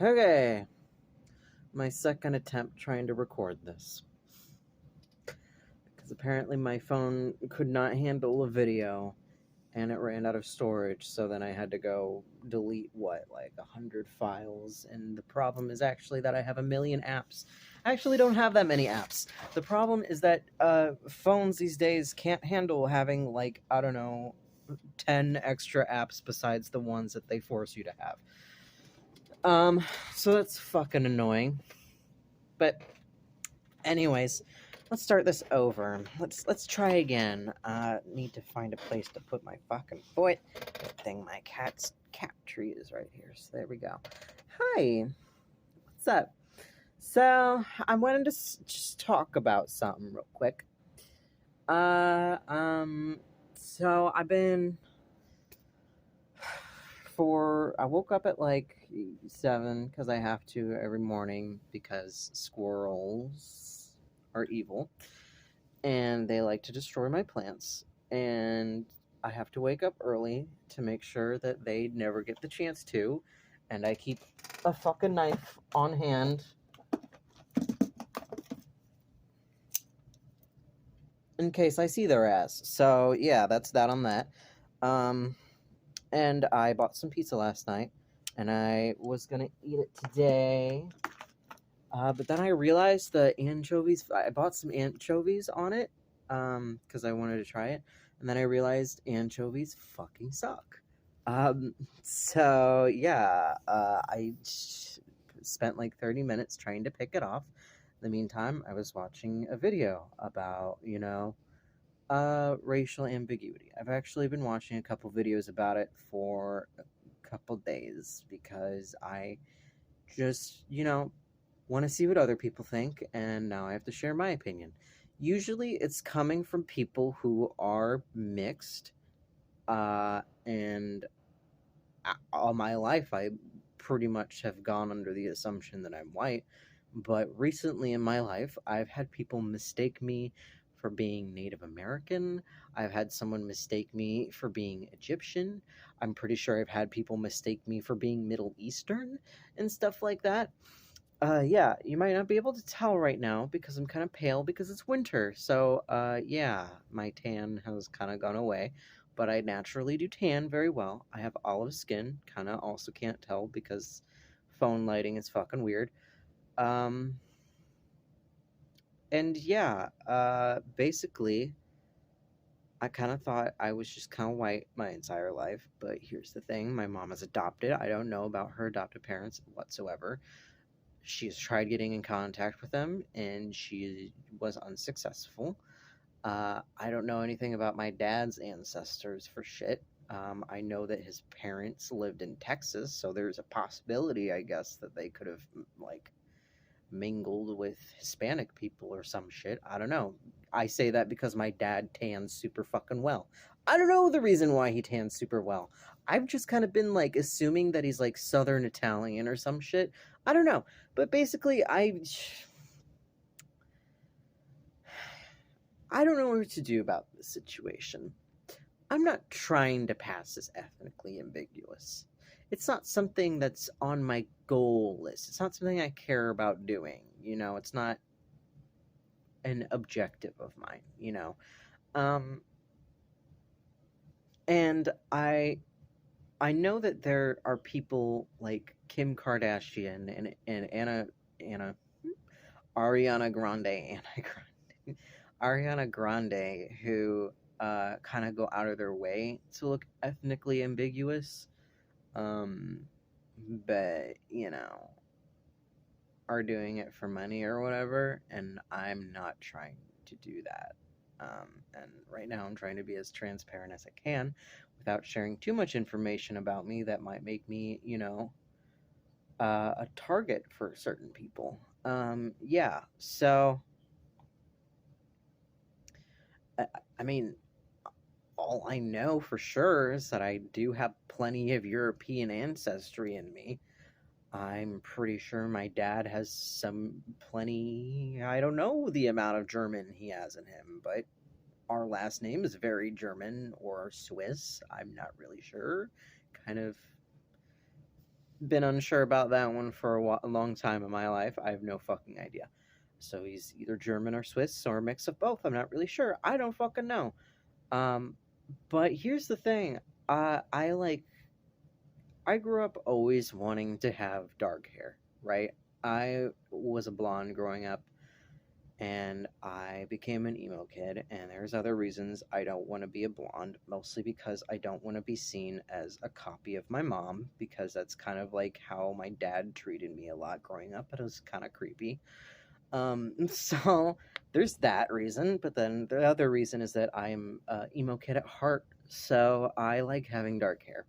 Okay, my second attempt trying to record this. Because apparently my phone could not handle a video and it ran out of storage, so then I had to go delete, like 100 files. And the problem is actually that I have a million apps. I actually don't have that many apps. The problem is that phones these days can't handle having, like, I don't know, 10 extra apps besides the ones that they force you to have. So that's fucking annoying. But anyways, let's start this over. Let's try again. Need to find a place to put my fucking foot. Good thing my cat tree is right here. So there we go. Hi. What's up? So I wanted to just talk about something real quick. So I woke up at like 7 because I have to every morning because squirrels are evil and they like to destroy my plants, and I have to wake up early to make sure that they never get the chance to, and I keep a fucking knife on hand in case I see their ass. So yeah, that's that on that. And I bought some pizza last night, and I was gonna eat it today. But then I realized the anchovies. I bought some anchovies on it, because I wanted to try it, and then I realized anchovies fucking suck. So yeah, I spent like 30 minutes trying to pick it off. In the meantime, I was watching a video about, racial ambiguity. I've actually been watching a couple videos about it for a couple days because I just, want to see what other people think, and now I have to share my opinion. Usually it's coming from people who are mixed, and all my life I pretty much have gone under the assumption that I'm white, but recently in my life I've had people mistake me for being Native American. I've had someone mistake me for being Egyptian. I'm pretty sure I've had people mistake me for being Middle Eastern and stuff like that. Yeah, you might not be able to tell right now because I'm kind of pale because it's winter. So, yeah, my tan has kind of gone away, but I naturally do tan very well. I have olive skin, kind of also can't tell because phone lighting is fucking weird. Um, and yeah, basically, I kind of thought I was just kind of white my entire life, but here's the thing, my mom is adopted. I don't know about her adoptive parents whatsoever. She's tried getting in contact with them and she was unsuccessful. I don't know anything about my dad's ancestors for shit. I know that his parents lived in Texas, so there's a possibility, I guess, that they could have, like, mingled with Hispanic people or some shit. I don't know. I say that because my dad tans super fucking well. I don't know the reason why he tans super well. I've just kind of been like assuming that he's like Southern Italian or some shit. I don't know. But basically, I don't know what to do about this situation. I'm not trying to pass as ethnically ambiguous. It's not something that's on my goal list. It's not something I care about doing. It's not an objective of mine. Um, and I know that there are people like Kim Kardashian and Anna Ariana Grande, Ariana Grande, who kind of go out of their way to look ethnically ambiguous, um, but are doing it for money or whatever, and I'm not trying to do that. And right now, I'm trying to be as transparent as I can without sharing too much information about me that might make me, a target for certain people. Yeah, so, I, I mean, all I know for sure is that I do have plenty of European ancestry in me. I'm pretty sure my dad has plenty. I don't know the amount of German he has in him, but our last name is very German or Swiss. I'm not really sure. Kind of been unsure about that one for a long time in my life. I have no fucking idea. So he's either German or Swiss or a mix of both. I'm not really sure. I don't fucking know. Um, but here's the thing. I like I grew up always wanting to have dark hair, right? I was a blonde growing up and I became an emo kid, and there's other reasons I don't want to be a blonde, mostly because I don't want to be seen as a copy of my mom, because that's kind of like how my dad treated me a lot growing up. It was kind of creepy. So there's that reason, but then the other reason is that I'm a emo kid at heart, so I like having dark hair.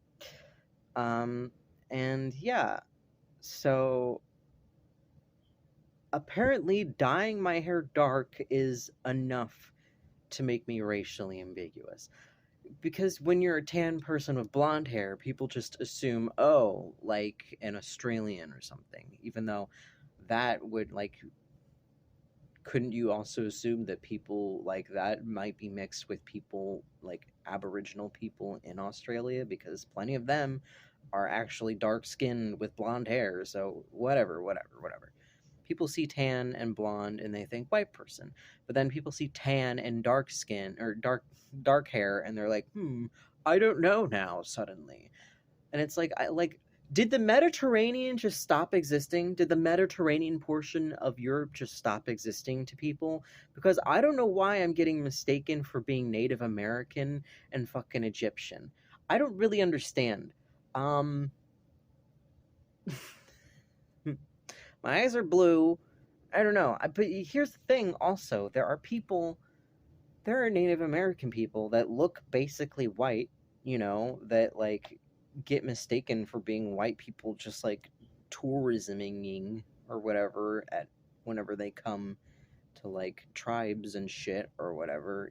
Um, and yeah, so apparently dyeing my hair dark is enough to make me racially ambiguous. Because when you're a tan person with blonde hair, people just assume, oh, like an Australian or something, even though that would, like, couldn't you also assume that people like that might be mixed with people like Aboriginal people in Australia? Because plenty of them are actually dark skinned with blonde hair. So, whatever. People see tan and blonde and they think white person. But then people see tan and dark skin or dark hair and they're like, I don't know now suddenly. And it's like, I like, did the Mediterranean just stop existing? Did the Mediterranean portion of Europe just stop existing to people? Because I don't know why I'm getting mistaken for being Native American and fucking Egyptian. I don't really understand. Um, my eyes are blue. I don't know. But here's the thing also, there are Native American people that look basically white, that like get mistaken for being white people, just like tourisming or whatever at whenever they come to like tribes and shit or whatever.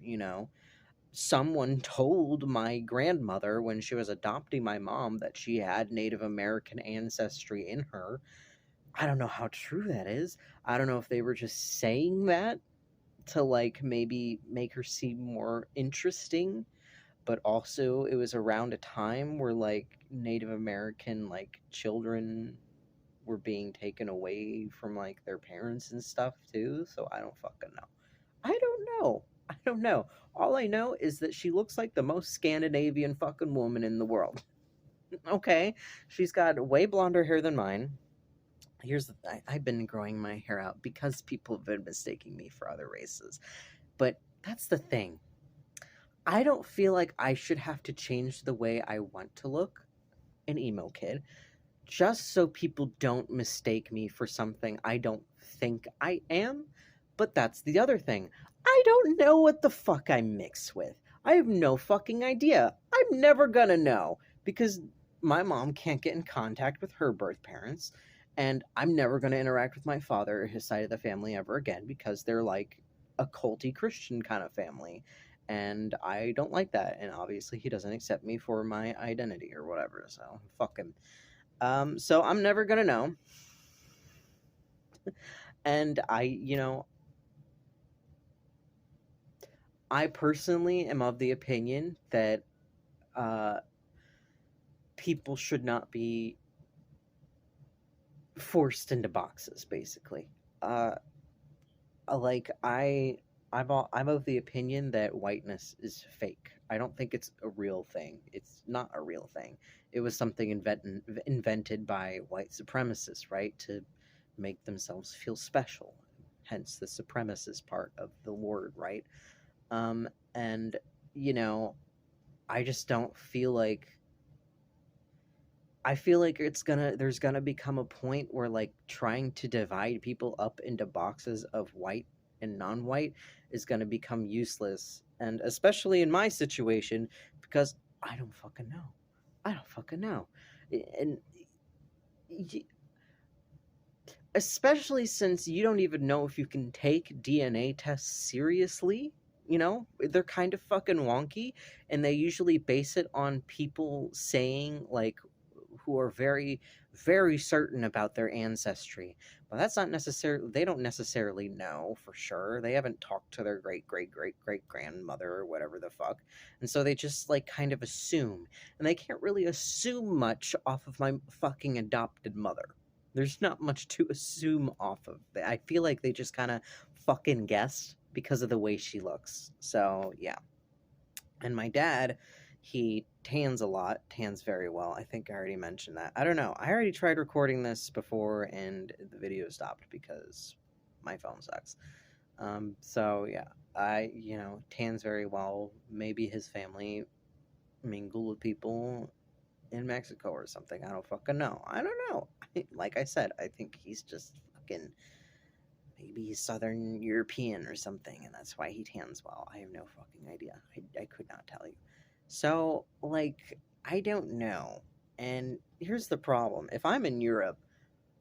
Someone told my grandmother when she was adopting my mom that she had Native American ancestry in her. I don't know how true that is. I don't know if they were just saying that to like maybe make her seem more interesting, but also it was around a time where like Native American like children were being taken away from like their parents and stuff too, so I don't fucking know. I don't know. All I know is that she looks like the most Scandinavian fucking woman in the world. Okay, she's got way blonder hair than mine. I've been growing my hair out because people have been mistaking me for other races. But that's the thing. I don't feel like I should have to change the way I want to look, an emo kid, just so people don't mistake me for something I don't think I am. But that's the other thing. I don't know what the fuck I mix with. I have no fucking idea. I'm never gonna know because my mom can't get in contact with her birth parents, and I'm never gonna interact with my father or his side of the family ever again because they're like a culty Christian kind of family. And I don't like that. And obviously, he doesn't accept me for my identity or whatever. So, fuck him. So I'm never gonna know. And I personally am of the opinion that uh, people should not be forced into boxes. Basically, uh, like I'm of the opinion that whiteness is fake. I don't think it's a real thing. It's not a real thing. It was something invented by white supremacists, right, to make themselves feel special. Hence the supremacist part of the word, right? And you know, I just don't feel like I feel like there's gonna become a point where like trying to divide people up into boxes of white and non-white is gonna become useless, and especially in my situation because I don't fucking know. I don't fucking know, and especially since you don't even know if you can take DNA tests seriously. They're kind of fucking wonky, and they usually base it on people saying like who are very, very certain about their ancestry. But that's not necessarily, they don't necessarily know for sure. They haven't talked to their great, great, great, great grandmother or whatever the fuck. And so they just like kind of assume. And they can't really assume much off of my fucking adopted mother. There's not much to assume off of. I feel like they just kind of fucking guessed because of the way she looks. So, yeah. And my dad, he tans a lot, tans very well. I think I already mentioned that. I don't know. I already tried recording this before and the video stopped because my phone sucks. So yeah, tans very well. Maybe his family mingle with people in Mexico or something. I don't fucking know. I don't know. Like I said, I think he's just fucking maybe he's Southern European or something, and that's why he tans well. I have no fucking idea. I could not tell you. So, like, I don't know. And here's the problem. If I'm in Europe,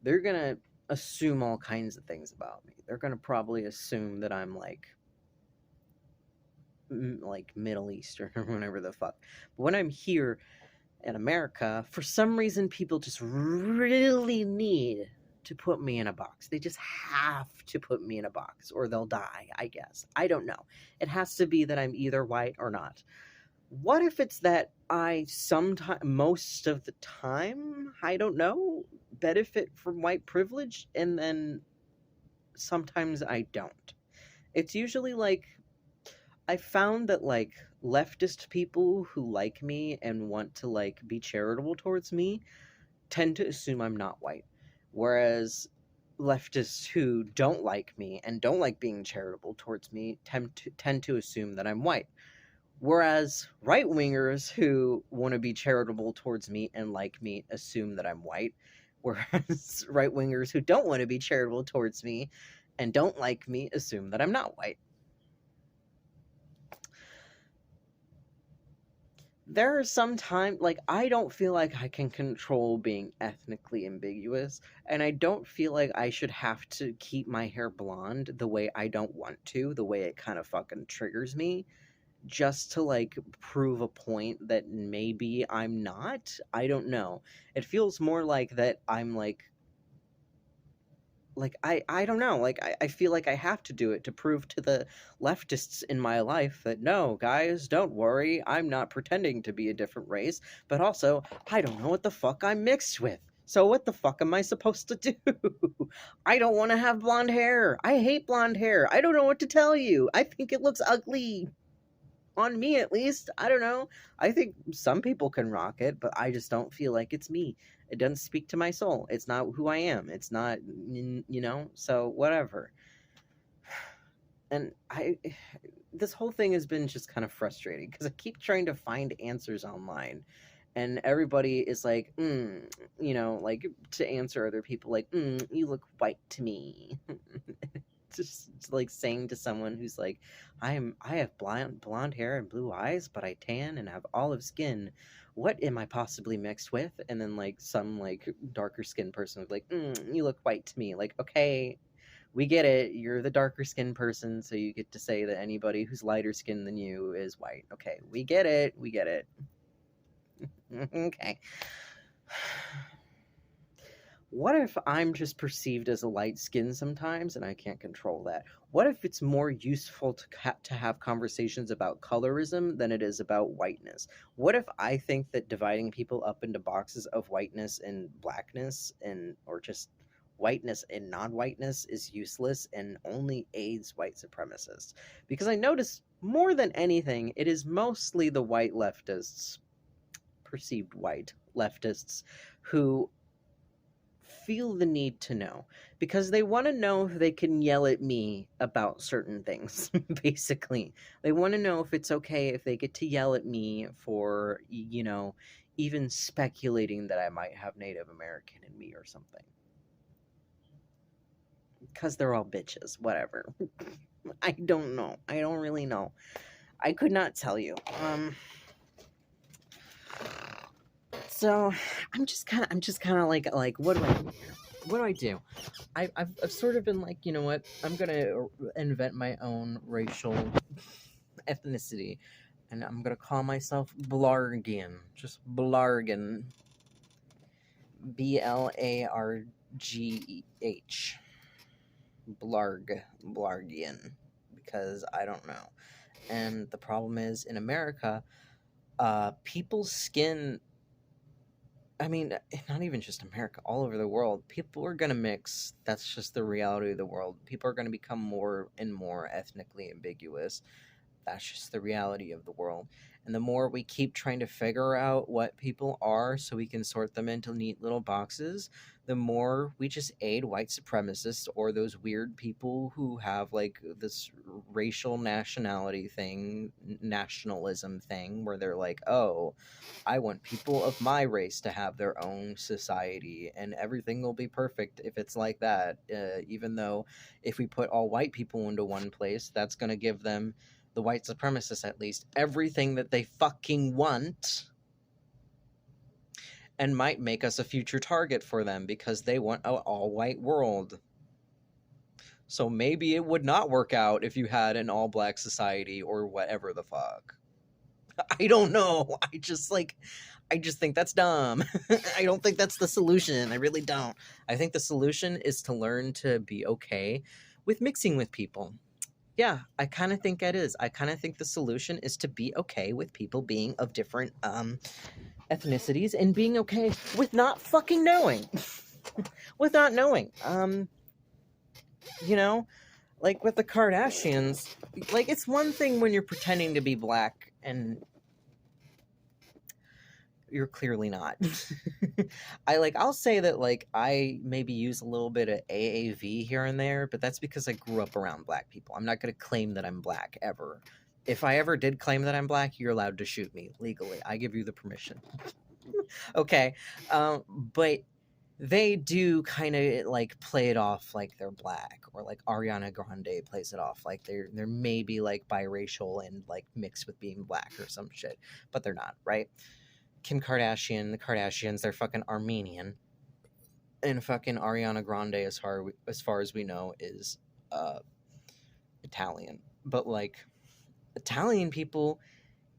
they're gonna assume all kinds of things about me. They're gonna probably assume that I'm like Middle Eastern or whatever the fuck. But when I'm here in America, for some reason, people just really need to put me in a box. They just have to put me in a box or they'll die, I guess. I don't know. It has to be that I'm either white or not. What if it's that I sometimes, most of the time, I don't know, benefit from white privilege and then sometimes I don't? It's usually like, I found that like leftist people who like me and want to like be charitable towards me tend to assume I'm not white. Whereas leftists who don't like me and don't like being charitable towards me tend to assume that I'm white. Whereas right wingers who want to be charitable towards me and like me assume that I'm white. Whereas right wingers who don't want to be charitable towards me and don't like me assume that I'm not white. There are some times, like, I don't feel like I can control being ethnically ambiguous, and I don't feel like I should have to keep my hair blonde the way I don't want to, the way it kind of fucking triggers me, just to, like, prove a point that maybe I'm not. I don't know. It feels more like that I'm, I don't know, I feel like I have to do it to prove to the leftists in my life that no, guys, don't worry, I'm not pretending to be a different race, but also I don't know what the fuck I'm mixed with. So what the fuck am I supposed to do? I don't want to have blonde hair. I hate blonde hair. I don't know what to tell you. I think it looks ugly. On me, at least. I don't know. I think some people can rock it, but I just don't feel like it's me. It doesn't speak to my soul. It's not who I am. It's not, so whatever. And this whole thing has been just kind of frustrating because I keep trying to find answers online. And everybody is like, like to answer other people, like, you look white to me. Just like saying to someone who's like, I have blonde hair and blue eyes, but I tan and have olive skin. What am I possibly mixed with? And then like some like darker skinned person was like, you look white to me. Like, okay, we get it. You're the darker skinned person, so you get to say that anybody who's lighter skinned than you is white. Okay, we get it. We get it. Okay. What if I'm just perceived as a light skin sometimes and I can't control that? What if it's more useful to have conversations about colorism than it is about whiteness? What if I think that dividing people up into boxes of whiteness and blackness or just whiteness and non-whiteness is useless and only aids white supremacists? Because I notice more than anything, it is mostly the white leftists, perceived white leftists, who feel the need to know because they want to know if they can yell at me about certain things. Basically, they want to know if it's okay if they get to yell at me for, even speculating that I might have Native American in me or something, because they're all bitches. Whatever. I don't know. I don't really know. I could not tell you. So I'm just kind of like what do I do? What do I do? I've sort of been like, you know what? I'm gonna invent my own racial ethnicity, and I'm gonna call myself Blargian. Just Blargan. Blargh. Blargian, because I don't know. And the problem is in America, people's skin. I mean, not even just America, all over the world, people are going to mix. That's just the reality of the world. People are going to become more and more ethnically ambiguous. That's just the reality of the world. And the more we keep trying to figure out what people are so we can sort them into neat little boxes, the more we just aid white supremacists or those weird people who have like this racial nationality thing, nationalism thing, where they're like, oh, I want people of my race to have their own society and everything will be perfect if it's like that. Even though if we put all white people into one place, that's going to give them, the white supremacists at least, everything that they fucking want, and might make us a future target for them because they want an all white world. So maybe it would not work out if you had an all black society or whatever the fuck. I don't know. I just think that's dumb. I don't think that's the solution. I really don't. I think the solution is to learn to be okay with mixing with people. Yeah, I kind of think it is. I kind of think the solution is to be okay with people being of different ethnicities and being okay with not fucking knowing. With not knowing. You know, like with the Kardashians, like it's one thing when you're pretending to be black and you're clearly not. I'll say that like I maybe use a little bit of AAV here and there, but that's because I grew up around black people. I'm not going to claim that I'm black ever. If I ever did claim that I'm black, you're allowed to shoot me legally. I give you the permission. Okay. But they do kind of like play it off like they're black, or like Ariana Grande plays it off like they're maybe like biracial and like mixed with being black or some shit, but they're not, right? Kim Kardashian, the Kardashians, they're fucking Armenian, and fucking Ariana Grande, as far as we know, is uh, Italian. But like Italian people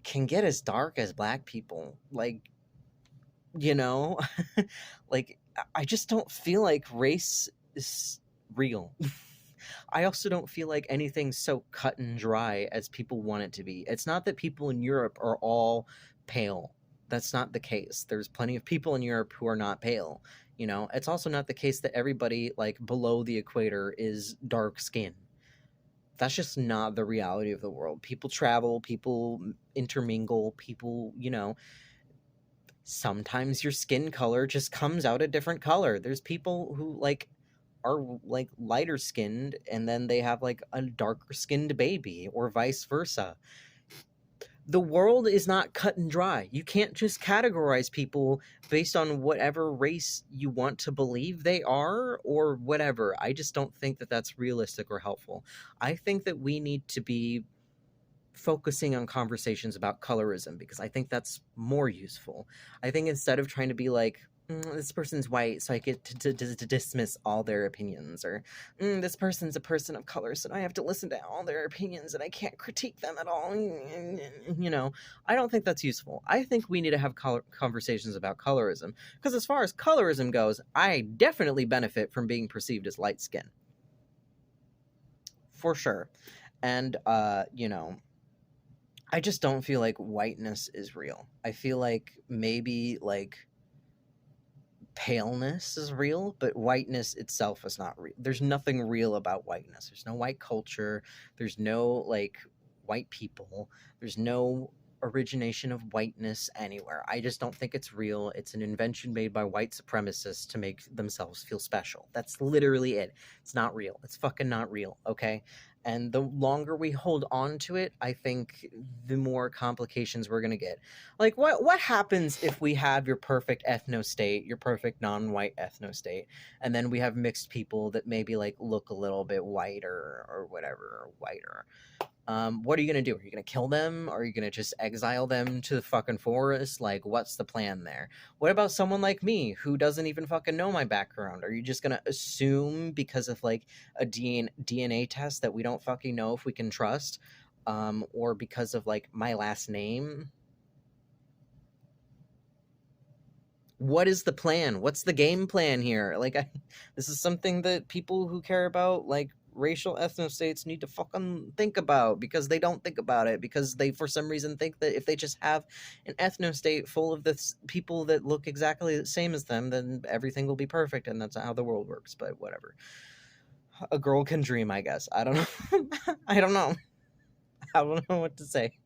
can get as dark as black people, like, you know, like I just don't feel like race is real. I also don't feel like anything's so cut and dry as people want it to be. It's not that people in Europe are all pale. That's not the case. There's plenty of people in Europe who are not pale. You know, it's also not the case that everybody like below the equator is dark skinned. That's just not the reality of the world. People travel, people intermingle, people, you know, sometimes your skin color just comes out a different color. There's people who like are like lighter skinned and then they have like a darker skinned baby or vice versa. The world is not cut and dry. You can't just categorize people based on whatever race you want to believe they are or whatever. I just don't think that that's realistic or helpful. I think that we need to be focusing on conversations about colorism because I think that's more useful. I think instead of trying to be like, this person's white, so I get to dismiss all their opinions, or this person's a person of color, so I have to listen to all their opinions and I can't critique them at all. You know, I don't think that's useful. I think we need to have conversations about colorism because, as far as colorism goes, I definitely benefit from being perceived as light skinned. For sure. And, you know, I just don't feel like whiteness is real. I feel like maybe like paleness is real, but whiteness itself is not real. There's nothing real about whiteness. There's no white culture. There's no like white people. There's no origination of whiteness anywhere. I just don't think it's real. It's an invention made by white supremacists to make themselves feel special. That's literally it. It's not real. It's fucking not real, okay? And the longer we hold on to it, I think the more complications we're going to get. Like what happens if we have your perfect ethno state, your perfect non-white ethno state, and then we have mixed people that maybe like look a little bit whiter or whatever, or whiter? What are you gonna do? Are you gonna kill them? Are you gonna just exile them to the fucking forest? Like, what's the plan there? What about someone like me who doesn't even fucking know my background? Are you just gonna assume because of like a DNA test that we don't fucking know if we can trust? Or because of like my last name? What is the plan? What's the game plan here? Like, this is something that people who care about like racial ethnostates need to fucking think about, because they don't think about it, because they for some reason think that if they just have an ethnostate full of this people that look exactly the same as them, then everything will be perfect, and that's not how the world works. But whatever. A girl can dream, I guess. I don't know. I don't know. I don't know what to say.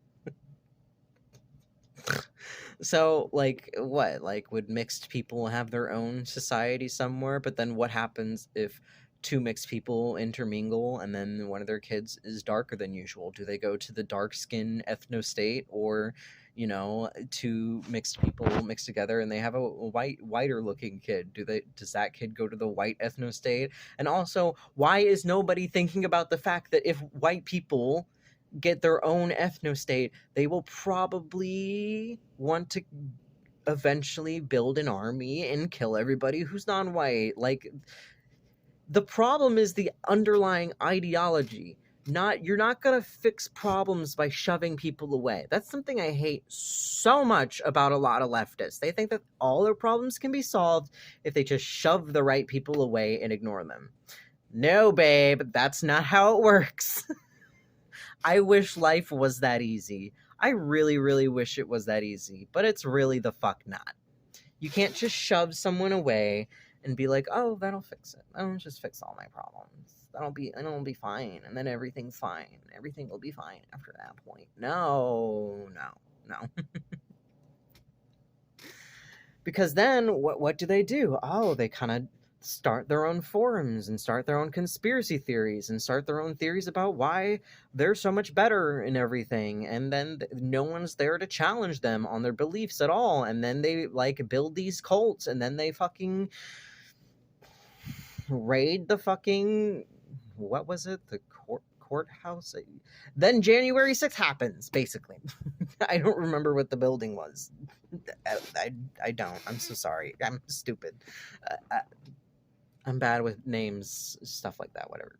So, like, what? Like, would mixed people have their own society somewhere? But then what happens if two mixed people intermingle and then one of their kids is darker than usual? Do they go to the dark skin ethno state, or, two mixed people mix together and they have a whiter looking kid? Does that kid go to the white ethno state? And also, why is nobody thinking about the fact that if white people get their own ethno state, they will probably want to eventually build an army and kill everybody who's non-white. Like, the problem is the underlying ideology. You're not going to fix problems by shoving people away. That's something I hate so much about a lot of leftists. They think that all their problems can be solved if they just shove the right people away and ignore them. No, babe, that's not how it works. I wish life was that easy. I really, really wish it was that easy, but it's really the fuck not. You can't just shove someone away and be like, "Oh, that'll fix it. That'll just fix all my problems. It'll be fine, and then everything's fine. Everything will be fine after that point." No, no, no. Because then what do? Oh, they kind of start their own forums and start their own conspiracy theories and start their own theories about why they're so much better in everything, and then no one's there to challenge them on their beliefs at all, and then they like build these cults, and then they fucking raid the fucking, what was it, the courthouse. Then January 6th happens, basically. I don't remember what the building was. I don't. I'm so sorry. I'm stupid. I'm bad with names, stuff like that, whatever.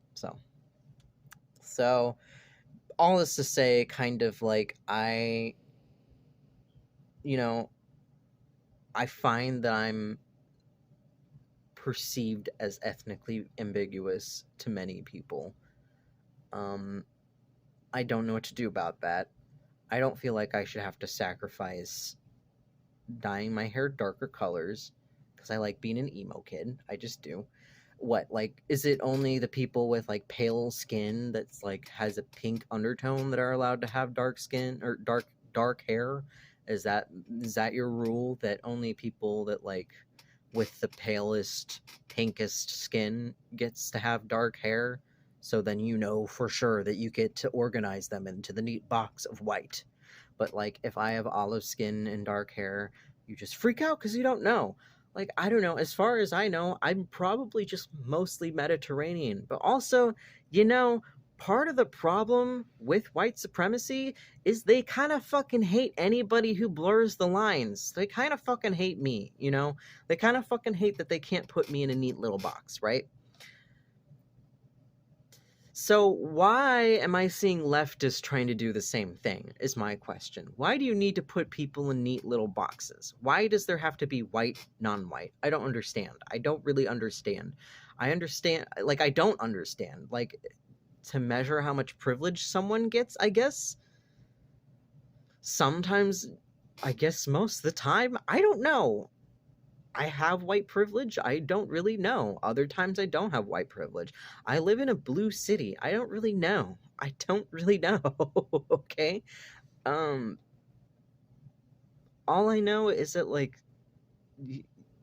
So all this to say, kind of like, I find that I'm perceived as ethnically ambiguous to many people. I don't know what to do about that. I don't feel like I should have to sacrifice dyeing my hair darker colors because I like being an emo kid. I just do. What, like, is it only the people with like pale skin that's like has a pink undertone that are allowed to have dark skin or dark hair? Is that your rule, that only people that like with the palest, pinkest skin gets to have dark hair? So then for sure that you get to organize them into the neat box of white. But like if I have olive skin and dark hair, you just freak out because you don't know. Like, I don't know. As far as I know, I'm probably just mostly Mediterranean. But also, part of the problem with white supremacy is they kind of fucking hate anybody who blurs the lines. They kind of fucking hate me, They kind of fucking hate that they can't put me in a neat little box, right? So why am I seeing leftists trying to do the same thing, is my question. Why do you need to put people in neat little boxes? Why does there have to be white, non-white? I don't understand. I don't really understand. I don't understand. Like, to measure how much privilege someone gets, I guess? Sometimes, I guess most of the time, I don't know. I have white privilege. I don't really know. Other times I don't have white privilege. I live in a blue city. I don't really know. I don't really know. Okay? Um all I know is that like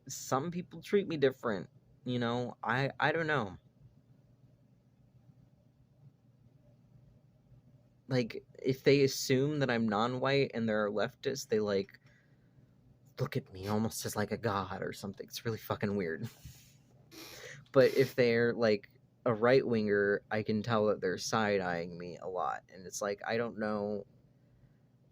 some people treat me different, I don't know. Like, if they assume that I'm non-white and they're leftists, they like look at me almost as like a god or something. It's really fucking weird. But if they're like a right winger, I can tell that they're side eyeing me a lot. And it's like, I don't know,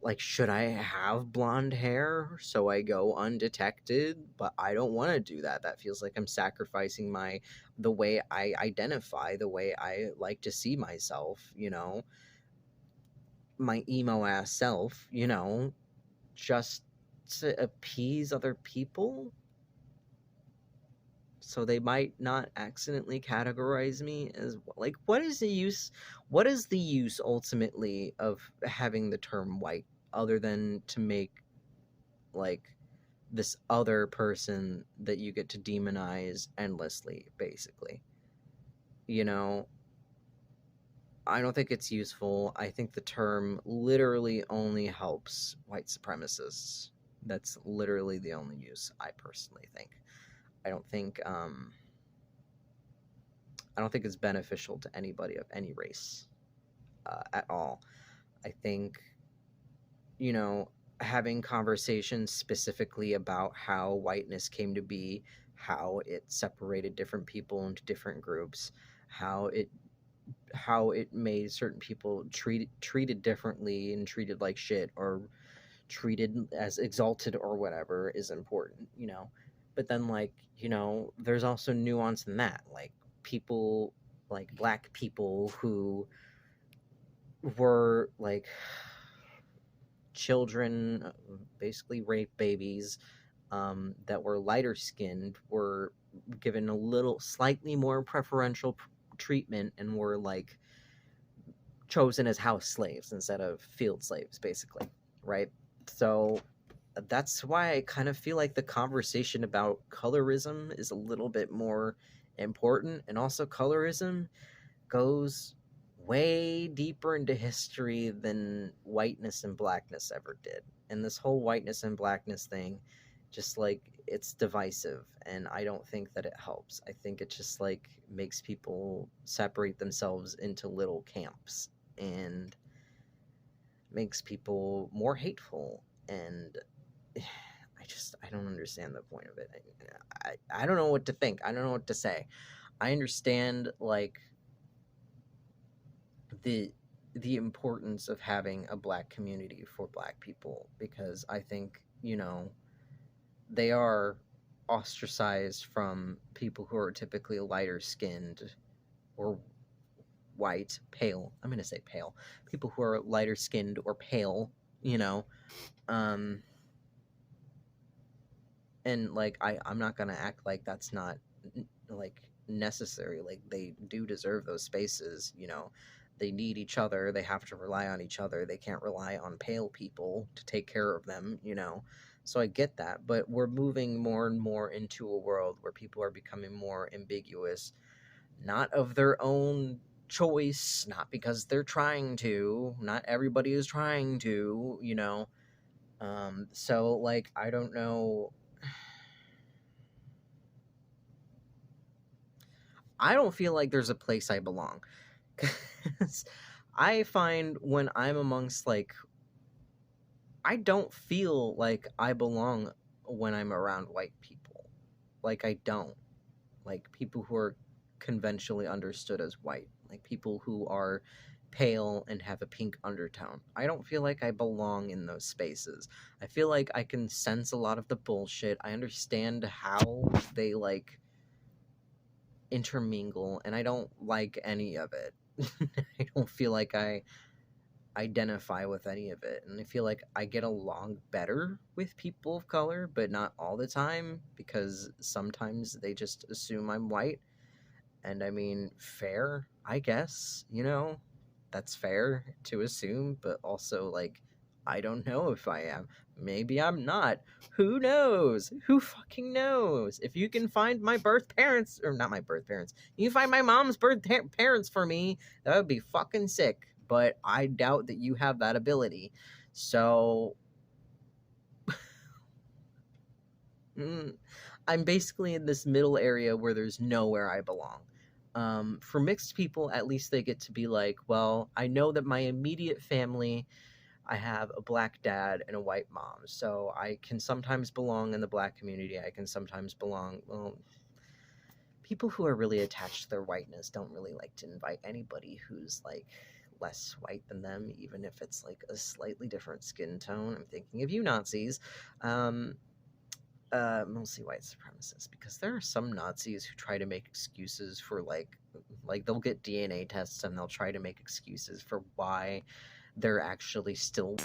like, should I have blonde hair so I go undetected? But I don't want to do that. That feels like I'm sacrificing the way I identify, the way I like to see myself, my emo ass self, just to appease other people. so they might not accidentally categorize me as like what is the use ultimately of having the term white other than to make like this other person that you get to demonize endlessly, basically. You know, I don't think it's useful. I think the term literally only helps white supremacists. That's literally the only use I personally think. I don't think I don't think it's beneficial to anybody of any race at all. I think, you know, having conversations specifically about how whiteness came to be, how it separated different people into different groups, how it made certain people treated differently and treated like shit or treated as exalted or whatever is important, you know. But then like, you know, there's also nuance in that. Like people like black people who were like children, basically rape babies, that were lighter skinned were given a little slightly more preferential treatment and were like chosen as house slaves instead of field slaves, basically, right? So that's why I kind of feel like the conversation about colorism is a little bit more important. And also, colorism goes way deeper into history than whiteness and blackness ever did. And this whole whiteness and blackness thing, just like it's divisive. And I don't think that it helps. I think it just like makes people separate themselves into little camps and makes people more hateful. And I don't understand the point of it. I don't know what to think. I don't know what to say. I understand like the the importance of having a black community for black people because I think, you know, they are ostracized from people who are typically lighter skinned or white, pale. I'm going to say pale. People who are lighter skinned or pale, you know. Um and like I'm not going to act like that's not like necessary. Like they do deserve those spaces, you know. They need each other, they have to rely on each other, they can't rely on pale people to take care of them, you know. So I get that, but we're moving more and more into a world where people are becoming more ambiguous, not of their own choice, not because they're trying to, not everybody is trying to, you know. So like I don't know, I don't feel like there's a place I belong. Because I find when I'm amongst like, I don't feel like I belong when I'm around white people. Like, I don't. Like, people who are conventionally understood as white. Like, people who are pale and have a pink undertone. I don't feel like I belong in those spaces. I feel like I can sense a lot of the bullshit. I understand how they, like, intermingle, and I don't like any of it. I don't feel like I identify with any of it. And I feel like I get along better with people of color, but not all the time because sometimes they just assume I'm white. And I mean, fair, I guess, you know, that's fair to assume, but also like I don't know if I am. Maybe I'm not. Who knows? Who fucking knows? If you can find my birth parents, or not my birth parents, you can find my mom's parents for me, that would be fucking sick. But I doubt that you have that ability. So, mm, I'm basically in this middle area where there's nowhere I belong. For mixed people, at least they get to be like, well, I know that my immediate family, I have a black dad and a white mom, so I can sometimes belong in the black community. I can sometimes belong, well, people who are really attached to their whiteness don't really like to invite anybody who's like less white than them, even if it's like a slightly different skin tone. I'm thinking of you Nazis. Um, Mostly white supremacists, because there are some Nazis who try to make excuses for like they'll get DNA tests and they'll try to make excuses for why they're actually still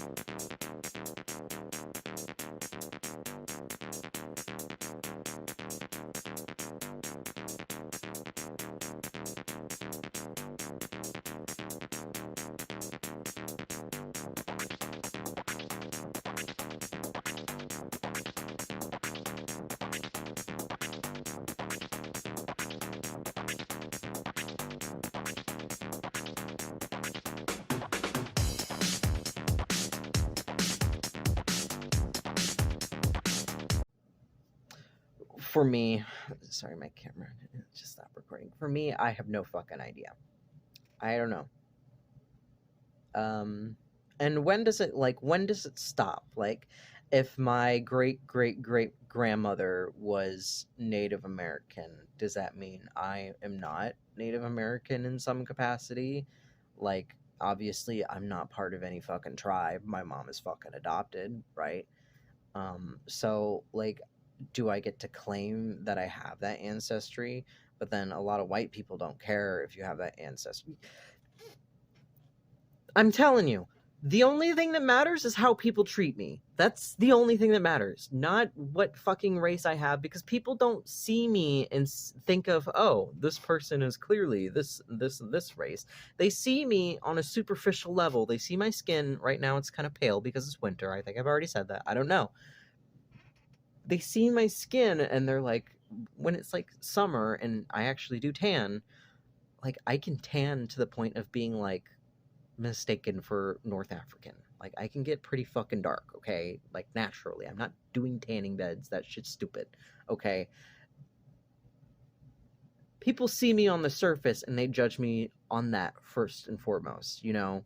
for me, sorry, my camera just stopped recording. For me, I have no fucking idea. I don't know. And when does it stop? Like, if my great great great grandmother was Native American, does that mean I am not Native American in some capacity? Like, obviously, I'm not part of any fucking tribe. My mom is fucking adopted, right? So, like, do I get to claim that I have that ancestry? But then a lot of white people don't care if you have that ancestry. I'm telling you, the only thing that matters is how people treat me. That's the only thing that matters, not what fucking race I have, because people don't see me and think of, oh, this person is clearly this race. They see me on a superficial level. They see my skin. Right now it's kind of pale because it's winter. I think I've already said that. I don't know. They see my skin and they're like, when it's like summer and I actually do tan, like I can tan to the point of being like mistaken for North African. Like I can get pretty fucking dark, okay? Like naturally. I'm not doing tanning beds. That shit's stupid. Okay. People see me on the surface and they judge me on that first and foremost, you know?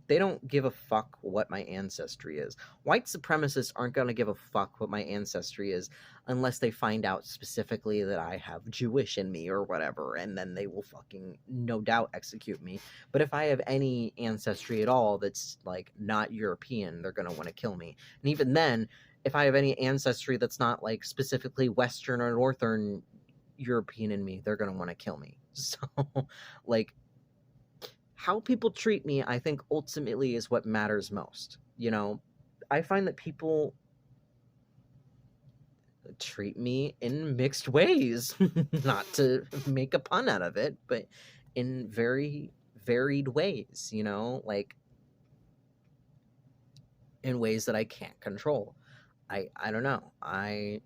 They don't give a fuck what my ancestry is. White supremacists aren't going to give a fuck what my ancestry is unless they find out specifically that I have Jewish in me or whatever, and then they will fucking no doubt execute me. But if I have any ancestry at all that's like not European, they're going to want to kill me. And even then, if I have any ancestry that's not like specifically Western or Northern European in me, they're going to want to kill me. So, like, how people treat me, I think ultimately is what matters most. You know, I find that people treat me in mixed ways, not to make a pun out of it, but in very varied ways, you know, like in ways that I can't control. I don't know. I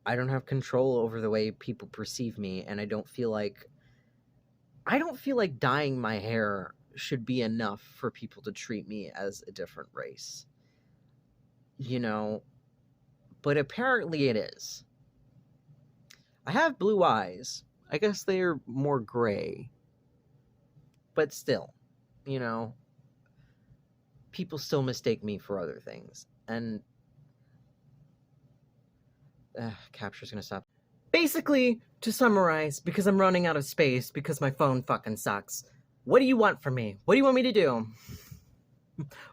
don't have control over the way people perceive me, and I don't feel like dyeing my hair should be enough for people to treat me as a different race. You know, but apparently it is. I have blue eyes. I guess they are more gray. But still, you know, people still mistake me for other things. And capture's gonna stop. Basically, to summarize, because I'm running out of space, because my phone fucking sucks, what do you want from me? What do you want me to do?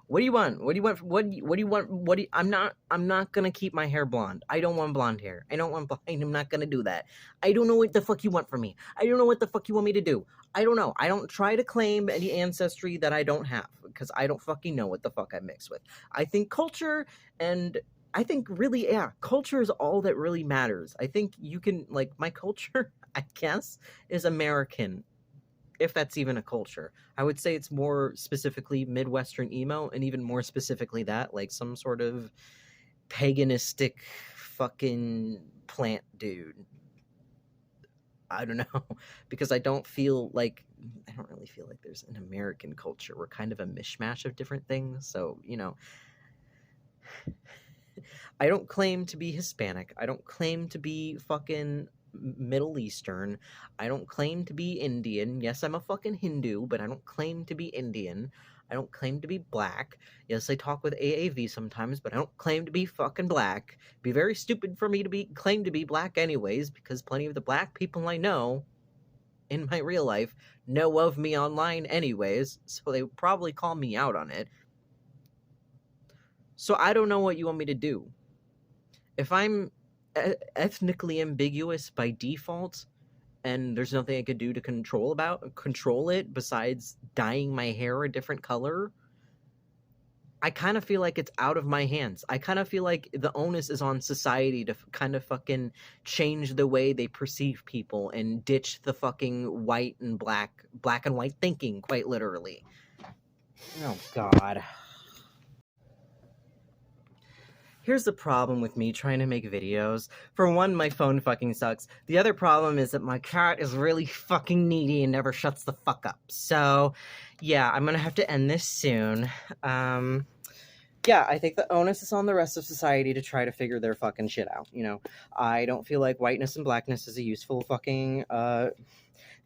What do you want? What do you want? What do you want? I'm not gonna keep my hair blonde. I don't want blonde hair. I don't want blonde. I'm not gonna do that. I don't know what the fuck you want from me. I don't know what the fuck you want me to do. I don't know. I don't try to claim any ancestry that I don't have, because I don't fucking know what the fuck I mix with. I think culture, and I think really, yeah, culture is all that really matters. I think you can, like, my culture, I guess, is American, if that's even a culture. I would say it's more specifically Midwestern emo, and even more specifically that, like some sort of paganistic fucking plant dude. I don't know, because I don't really feel like there's an American culture. We're kind of a mishmash of different things, so, you know. I don't claim to be Hispanic. I don't claim to be fucking Middle Eastern. I don't claim to be Indian. Yes, I'm a fucking Hindu, but I don't claim to be Indian. I don't claim to be black. Yes, I talk with AAV sometimes, but I don't claim to be fucking black. It'd be very stupid for me to claim to be black anyways, because plenty of the black people I know in my real life know of me online anyways, so they would probably call me out on it. So I don't know what you want me to do. If I'm ethnically ambiguous by default, and there's nothing I could do to control it besides dyeing my hair a different color, I kind of feel like it's out of my hands. I kind of feel like the onus is on society to kind of fucking change the way they perceive people and ditch the fucking black and white thinking, quite literally. Oh, God. Here's the problem with me trying to make videos. For one, my phone fucking sucks. The other problem is that my cat is really fucking needy and never shuts the fuck up. So, yeah, I'm gonna have to end this soon. Yeah, I think the onus is on the rest of society to try to figure their fucking shit out, you know? I don't feel like whiteness and blackness is a useful fucking,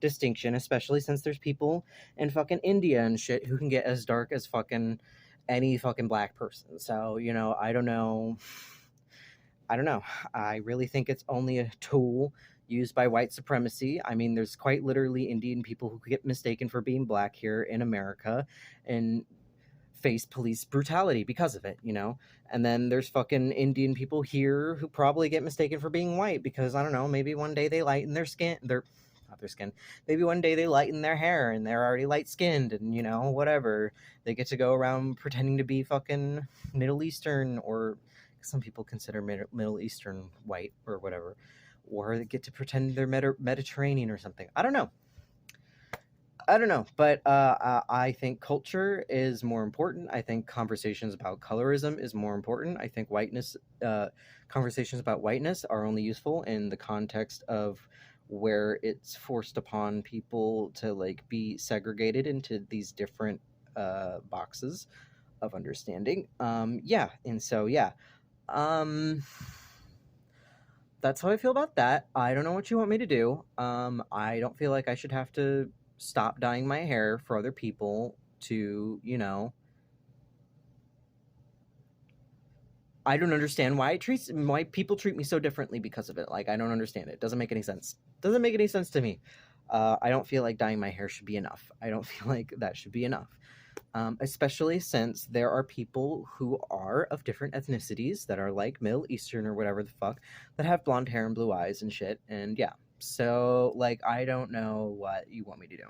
distinction, especially since there's people in fucking India and shit who can get as dark as fucking any fucking black person. So, you know, I don't know. I really think it's only a tool used by white supremacy. I mean, there's quite literally Indian people who get mistaken for being black here in America and face police brutality because of it, you know? And then there's fucking Indian people here who probably get mistaken for being white because, I don't know, maybe one day they lighten their skin, not their skin, maybe one day they lighten their hair and they're already light skinned and, you know, whatever. They get to go around pretending to be fucking Middle Eastern, or some people consider Middle Eastern white or whatever. Or they get to pretend they're Mediterranean or something. I don't know. But I think culture is more important. I think conversations about colorism is more important. I think conversations about whiteness are only useful in the context of where it's forced upon people to like be segregated into these different boxes of understanding. Yeah, and so yeah. That's how I feel about that. I don't know what you want me to do. I don't feel like I should have to stop dyeing my hair for other people to, you know. I don't understand why people treat me so differently because of it. Like, I don't understand it. Doesn't make any sense. Doesn't make any sense to me. I don't feel like dyeing my hair should be enough. I don't feel like that should be enough. Especially since there are people who are of different ethnicities that are like Middle Eastern or whatever the fuck that have blonde hair and blue eyes and shit. And yeah, so like, I don't know what you want me to do.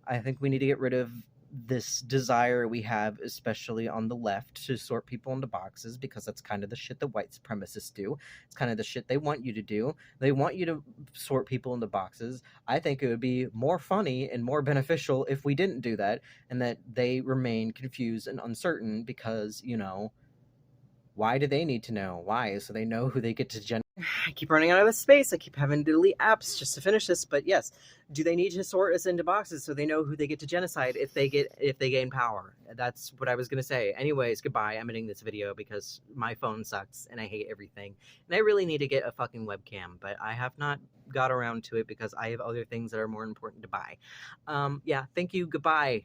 I think we need to get rid of this desire we have, especially on the left, to sort people into boxes, because that's kind of the shit that white supremacists do. It's kind of the shit they want you to do. They want you to sort people into boxes. I think it would be more funny and more beneficial if we didn't do that, and that they remain confused and uncertain, because, you know, why do they need to know? Why? So they know who they get to I keep running out of space. I keep having to delete apps just to finish this. But yes, do they need to sort us into boxes so they know who they get to genocide if they gain power? That's what I was gonna say. Anyways, goodbye. I'm ending this video because my phone sucks and I hate everything. And I really need to get a fucking webcam, but I have not got around to it because I have other things that are more important to buy. Yeah, thank you. Goodbye.